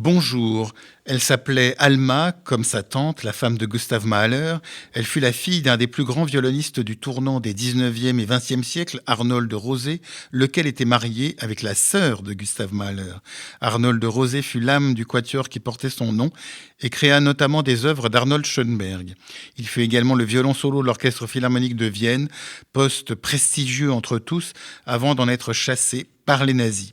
Bonjour, elle s'appelait Alma, comme sa tante, la femme de Gustav Mahler. Elle fut la fille d'un des plus grands violonistes du tournant des 19e et 20e siècles, Arnold Rosé, lequel était marié avec la sœur de Gustav Mahler. Arnold Rosé fut l'âme du quatuor qui portait son nom et créa notamment des œuvres d'Arnold Schoenberg. Il fut également le violon solo de l'Orchestre philharmonique de Vienne, poste prestigieux entre tous avant d'en être chassé par les nazis.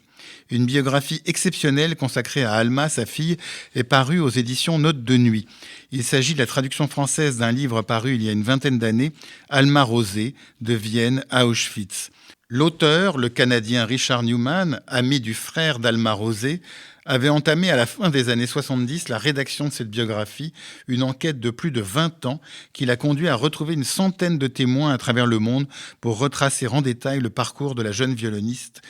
Une biographie exceptionnelle consacrée à Alma, sa fille, est parue aux éditions Notes de Nuit. Il s'agit de la traduction française d'un livre paru il y a une vingtaine d'années, Alma Rosé, de Vienne à Auschwitz. L'auteur, le Canadien Richard Newman, ami du frère d'Alma Rosé, avait entamé à la fin des années 70 la rédaction de cette biographie, une enquête de plus de 20 ans qui l'a conduit à retrouver une centaine de témoins à travers le monde pour retracer en détail le parcours de la jeune violoniste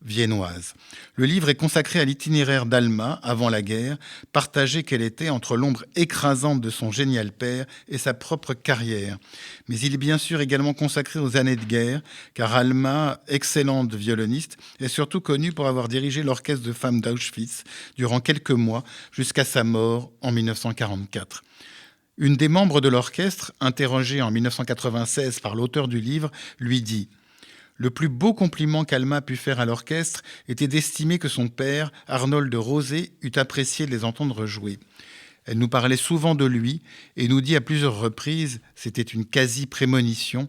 viennoise. Le livre est consacré à l'itinéraire d'Alma avant la guerre, partagée qu'elle était entre l'ombre écrasante de son génial père et sa propre carrière. Mais il est bien sûr également consacré aux années de guerre, car Alma, excellente violoniste, est surtout connue pour avoir dirigé l'orchestre de femmes d'Auschwitz durant quelques mois jusqu'à sa mort en 1944. Une des membres de l'orchestre, interrogée en 1996 par l'auteur du livre, lui dit: le plus beau compliment qu'Alma put faire à l'orchestre était d'estimer que son père, Arnold Rosé, eût apprécié de les entendre jouer. Elle nous parlait souvent de lui et nous dit à plusieurs reprises, c'était une quasi-prémonition,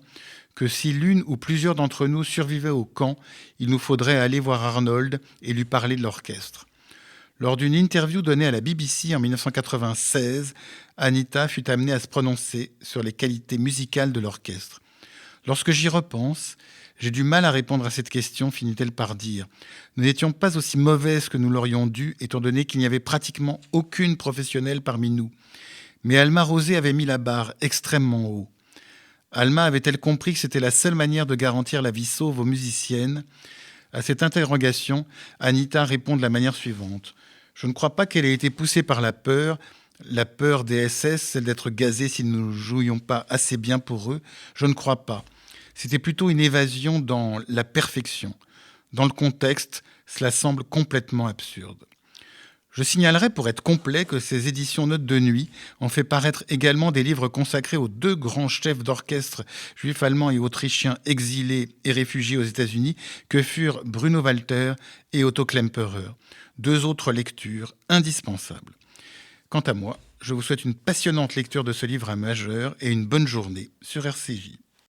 que si l'une ou plusieurs d'entre nous survivaient au camp, il nous faudrait aller voir Arnold et lui parler de l'orchestre. Lors d'une interview donnée à la BBC en 1996, Anita fut amenée à se prononcer sur les qualités musicales de l'orchestre. Lorsque j'y repense, j'ai du mal à répondre à cette question, finit-elle par dire. Nous n'étions pas aussi mauvaises que nous l'aurions dû, étant donné qu'il n'y avait pratiquement aucune professionnelle parmi nous. Mais Alma Rosé avait mis la barre extrêmement haut. Alma avait-elle compris que c'était la seule manière de garantir la vie sauve aux musiciennes ? À cette interrogation, Anita répond de la manière suivante. Je ne crois pas qu'elle ait été poussée par la peur des SS, celle d'être gazée si nous ne jouions pas assez bien pour eux. Je ne crois pas. C'était plutôt une évasion dans la perfection. Dans le contexte, cela semble complètement absurde. Je signalerai pour être complet que ces éditions Notes de Nuit ont fait paraître également des livres consacrés aux deux grands chefs d'orchestre juifs allemands et autrichiens exilés et réfugiés aux États-Unis que furent Bruno Walter et Otto Klemperer. Deux autres lectures indispensables. Quant à moi, je vous souhaite une passionnante lecture de ce livre à majeur et une bonne journée sur RCJ.